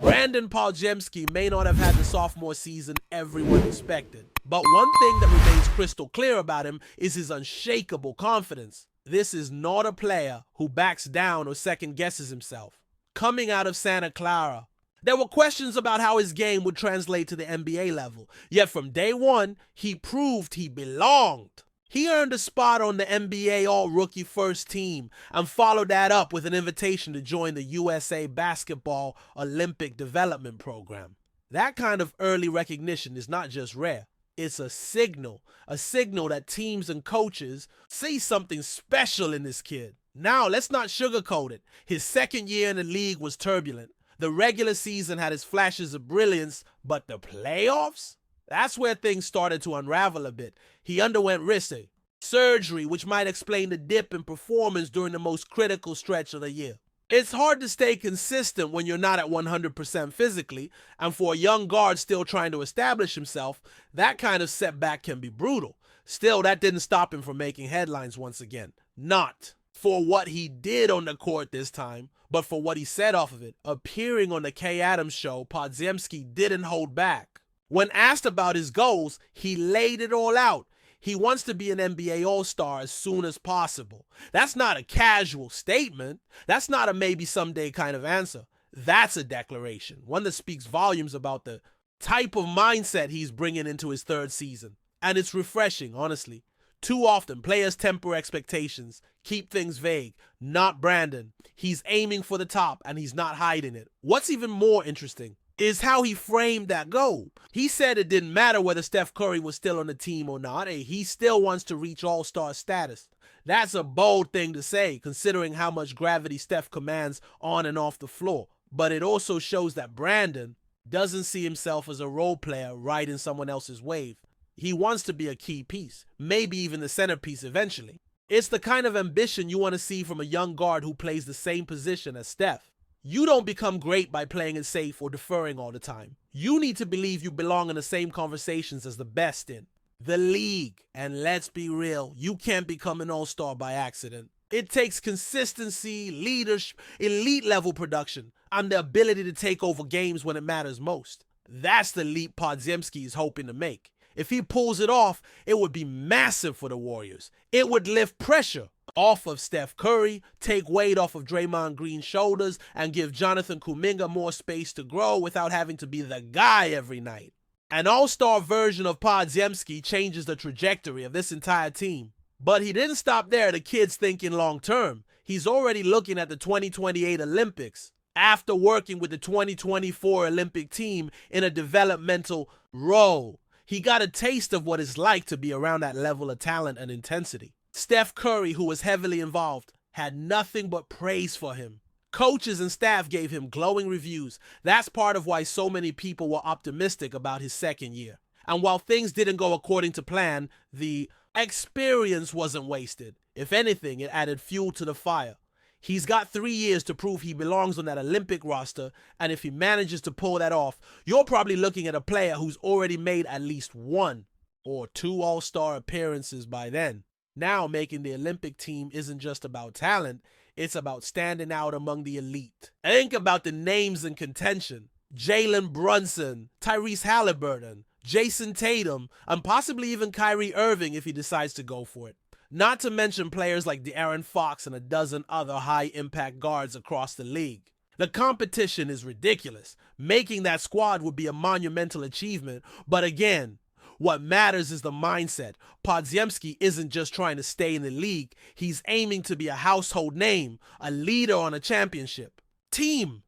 Brandon Podziemski may not have had the sophomore season everyone expected, but one thing that remains crystal clear about him is his unshakable confidence. This is not a player who backs down or second guesses himself. Coming out of Santa Clara, there were questions about how his game would translate to the NBA level, yet from day one, he proved he belonged. He earned a spot on the NBA All-Rookie First Team and followed that up with an invitation to join the USA Basketball Olympic Development Program. That kind of early recognition is not just rare, it's a signal that teams and coaches see something special in this kid. Now, let's not sugarcoat it. His second year in the league was turbulent. The regular season had its flashes of brilliance, but the playoffs? That's where things started to unravel a bit. He underwent wrist surgery, which might explain the dip in performance during the most critical stretch of the year. It's hard to stay consistent when you're not at 100% physically, and for a young guard still trying to establish himself, that kind of setback can be brutal. Still, that didn't stop him from making headlines once again. Not for what he did on the court this time, but for what he said off of it. Appearing on the Kay Adams show, Podziemski didn't hold back. When asked about his goals, he laid it all out. He wants to be an NBA All-Star as soon as possible. That's not a casual statement. That's not a maybe someday kind of answer. That's a declaration, one that speaks volumes about the type of mindset he's bringing into his third season. And it's refreshing, honestly. Too often, players temper expectations, keep things vague. Not Brandon. He's aiming for the top, and he's not hiding it. What's even more interesting is how he framed that goal. He said it didn't matter whether Steph Curry was still on the team or not. He still wants to reach all-star status. That's a bold thing to say, considering how much gravity Steph commands on and off the floor. But it also shows that Brandon doesn't see himself as a role player riding someone else's wave. He wants to be a key piece, maybe even the centerpiece eventually. It's the kind of ambition you want to see from a young guard who plays the same position as Steph. You don't become great by playing it safe or deferring all the time. You need to believe you belong in the same conversations as the best in the league. And let's be real, you can't become an all-star by accident. It takes consistency, leadership, elite level production, and the ability to take over games when it matters most. That's the leap Podziemski is hoping to make. If he pulls it off, it would be massive for the Warriors. It would lift pressure off of Steph Curry, take weight off of Draymond Green's shoulders, and give Jonathan Kuminga more space to grow without having to be the guy every night. An all-star version of Podziemski changes the trajectory of this entire team. But he didn't stop there. The kid's thinking long-term. He's already looking at the 2028 Olympics after working with the 2024 Olympic team in a developmental role. He got a taste of what it's like to be around that level of talent and intensity. Steph Curry, who was heavily involved, had nothing but praise for him. Coaches and staff gave him glowing reviews. That's part of why so many people were optimistic about his second year. And while things didn't go according to plan, the experience wasn't wasted. If anything, it added fuel to the fire. He's got 3 years to prove he belongs on that Olympic roster, and if he manages to pull that off, you're probably looking at a player who's already made at least 1 or 2 all-star appearances by then. Now making the Olympic team isn't just about talent, it's about standing out among the elite. Think about the names in contention. Jalen Brunson, Tyrese Halliburton, Jason Tatum, and possibly even Kyrie Irving if he decides to go for it. Not to mention players like De'Aaron Fox and a dozen other high-impact guards across the league. The competition is ridiculous. Making that squad would be a monumental achievement, but again, what matters is the mindset. Podziemski isn't just trying to stay in the league, he's aiming to be a household name, a leader on a championship team.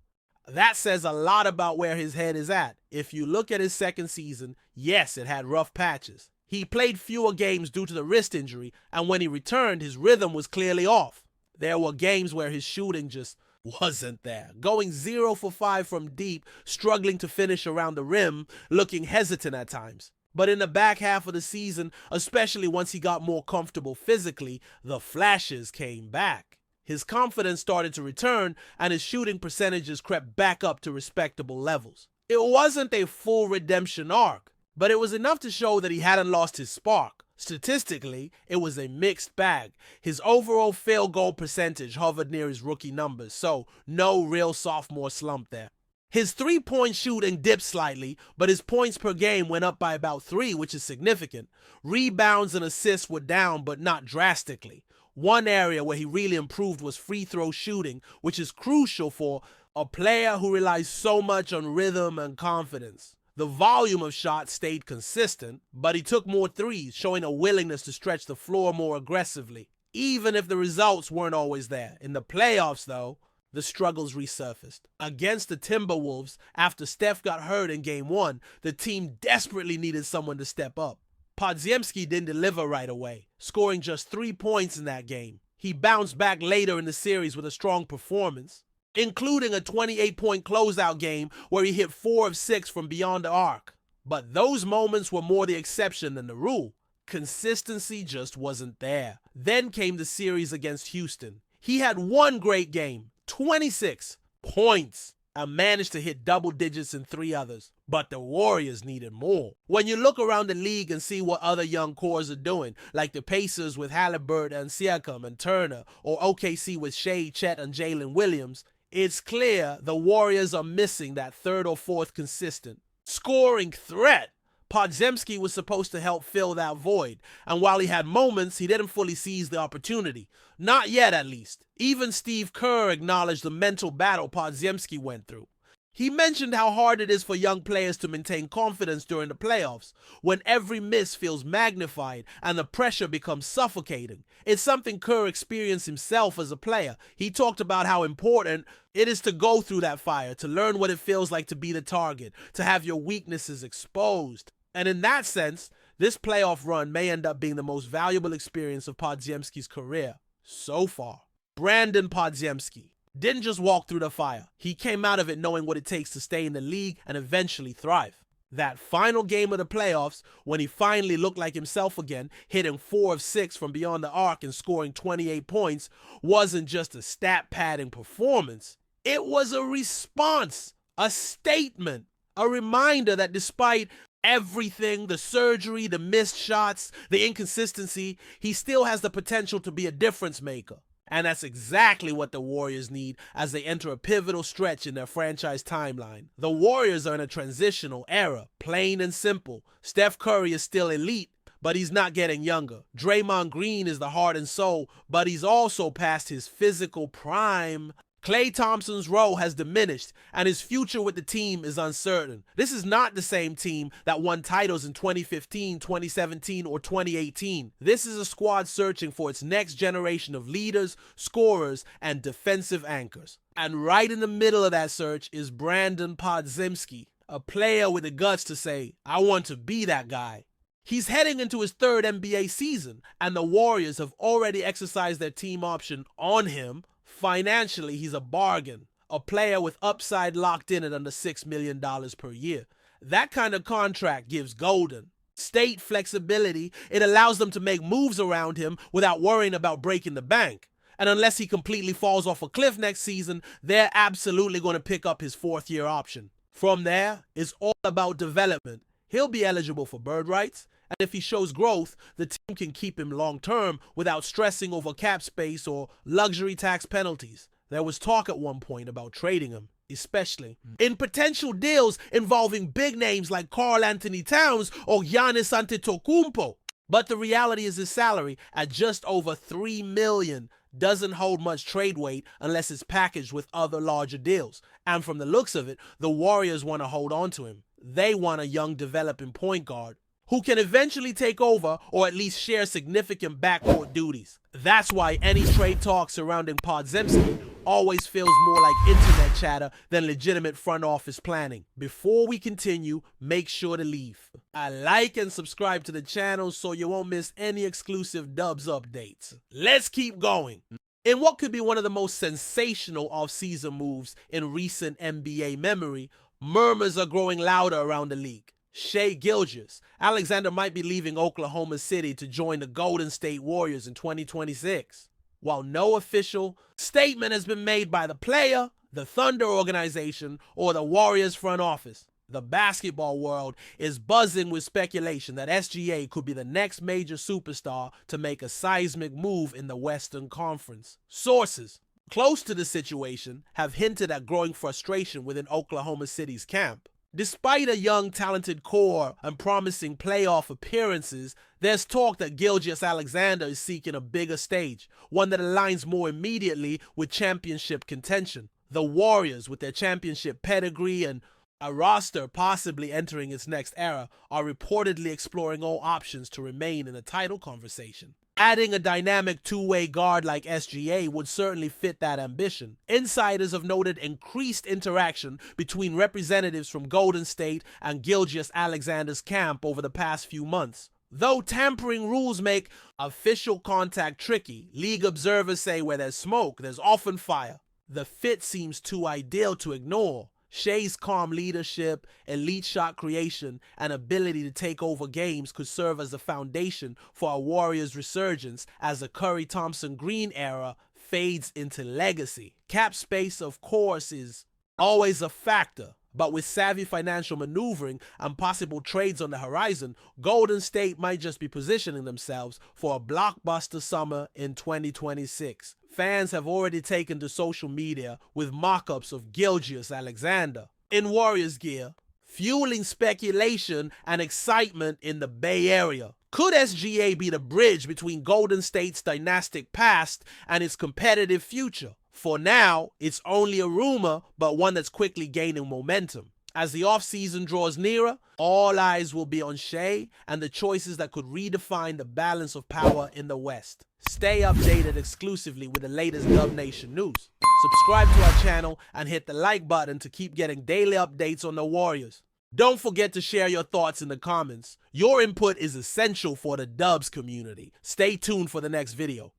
That says a lot about where his head is at. If you look at his second season, yes, it had rough patches. He played fewer games due to the wrist injury, and when he returned, his rhythm was clearly off. There were games where his shooting just wasn't there. Going 0 for 5 from deep, struggling to finish around the rim, looking hesitant at times. But in the back half of the season, especially once he got more comfortable physically, the flashes came back. His confidence started to return, and his shooting percentages crept back up to respectable levels. It wasn't a full redemption arc, but it was enough to show that he hadn't lost his spark. Statistically, it was a mixed bag. His overall field goal percentage hovered near his rookie numbers, so no real sophomore slump there. His three-point shooting dipped slightly, but his points per game went up by about 3, which is significant. Rebounds and assists were down, but not drastically. One area where he really improved was free throw shooting, which is crucial for a player who relies so much on rhythm and confidence. The volume of shots stayed consistent, but he took more threes, showing a willingness to stretch the floor more aggressively, even if the results weren't always there. In the playoffs, though, the struggles resurfaced. Against the Timberwolves, after Steph got hurt in Game 1, the team desperately needed someone to step up. Podziemski didn't deliver right away, scoring just 3 points in that game. He bounced back later in the series with a strong performance, including a 28-point closeout game where he hit 4 of 6 from beyond the arc. But those moments were more the exception than the rule. Consistency just wasn't there. Then came the series against Houston. He had one great game, 26 points, and managed to hit double digits in 3 others. But the Warriors needed more. When you look around the league and see what other young cores are doing, like the Pacers with Halliburton and Siakam and Turner, or OKC with Shea, Chet, and Jalen Williams, it's clear the Warriors are missing that third or fourth consistent scoring threat. Podziemski was supposed to help fill that void, and while he had moments, he didn't fully seize the opportunity. Not yet, at least. Even Steve Kerr acknowledged the mental battle Podziemski went through. He mentioned how hard it is for young players to maintain confidence during the playoffs, when every miss feels magnified and the pressure becomes suffocating. It's something Kerr experienced himself as a player. He talked about how important it is to go through that fire, to learn what it feels like to be the target, to have your weaknesses exposed. And in that sense, this playoff run may end up being the most valuable experience of Podziemski's career so far. Brandon Podziemski didn't just walk through the fire. He came out of it knowing what it takes to stay in the league and eventually thrive. That final game of the playoffs, when he finally looked like himself again, hitting 4 of 6 from beyond the arc and scoring 28 points, wasn't just a stat-padding performance. It was a response, a statement, a reminder that despite everything, the surgery, the missed shots, the inconsistency, he still has the potential to be a difference maker. And that's exactly what the Warriors need as they enter a pivotal stretch in their franchise timeline. The Warriors are in a transitional era, plain and simple. Steph Curry is still elite, but he's not getting younger. Draymond Green is the heart and soul, but he's also past his physical prime. Klay Thompson's role has diminished, and his future with the team is uncertain. This is not the same team that won titles in 2015, 2017, or 2018. This is a squad searching for its next generation of leaders, scorers, and defensive anchors. And right in the middle of that search is Brandon Podziemski, a player with the guts to say, I want to be that guy. He's heading into his 3rd NBA season, and the Warriors have already exercised their team option on him. Financially, he's a bargain, a player with upside locked in at under $6 million per year. That kind of contract gives Golden State flexibility. It allows them to make moves around him without worrying about breaking the bank. And unless he completely falls off a cliff next season, they're absolutely going to pick up his 4th-year option. From there, it's all about development. He'll be eligible for bird rights, and if he shows growth, the team can keep him long-term without stressing over cap space or luxury tax penalties. There was talk at one point about trading him, especially in potential deals involving big names like Karl Anthony Towns or Giannis Antetokounmpo. But the reality is his salary at just over $3 million doesn't hold much trade weight unless it's packaged with other larger deals. And from the looks of it, the Warriors want to hold on to him. They want a young developing point guard who can eventually take over or at least share significant backcourt duties. That's why any trade talk surrounding Podziemski always feels more like internet chatter than legitimate front office planning. Before we continue, make sure to leave a like and subscribe to the channel so you won't miss any exclusive Dubs updates. Let's keep going. In what could be one of the most sensational offseason moves in recent NBA memory, murmurs are growing louder around the league. SHAI Gilgeous-Alexander might be leaving Oklahoma City to join the Golden State Warriors in 2026. While no official statement has been made by the player, the Thunder organization, or the Warriors front office, the basketball world is buzzing with speculation that SGA could be the next major superstar to make a seismic move in the Western Conference. Sources close to the situation have hinted at growing frustration within Oklahoma City's camp. Despite a young, talented core and promising playoff appearances, there's talk that Gilgeous-Alexander is seeking a bigger stage, one that aligns more immediately with championship contention. The Warriors, with their championship pedigree and a roster possibly entering its next era, are reportedly exploring all options to remain in the title conversation. Adding a dynamic two-way guard like SGA would certainly fit that ambition. Insiders have noted increased interaction between representatives from Golden State and Gilgeous-Alexander's camp over the past few months. Though tampering rules make official contact tricky, league observers say where there's smoke, there's often fire. The fit seems too ideal to ignore. SHAI's calm leadership, elite shot creation, and ability to take over games could serve as a foundation for a Warriors' resurgence as the Curry-Thompson-Green era fades into legacy. Cap space, of course, is always a factor, but with savvy financial maneuvering and possible trades on the horizon, Golden State might just be positioning themselves for a blockbuster summer in 2026. Fans have already taken to social media with mock-ups of Gilgeous-Alexander in Warriors gear, fueling speculation and excitement in the Bay Area. Could SGA be the bridge between Golden State's dynastic past and its competitive future? For now, it's only a rumor, but one that's quickly gaining momentum. As the offseason draws nearer, all eyes will be on SHAI and the choices that could redefine the balance of power in the West. Stay updated exclusively with the latest Dub Nation news. Subscribe to our channel and hit the like button to keep getting daily updates on the Warriors. Don't forget to share your thoughts in the comments. Your input is essential for the Dubs community. Stay tuned for the next video.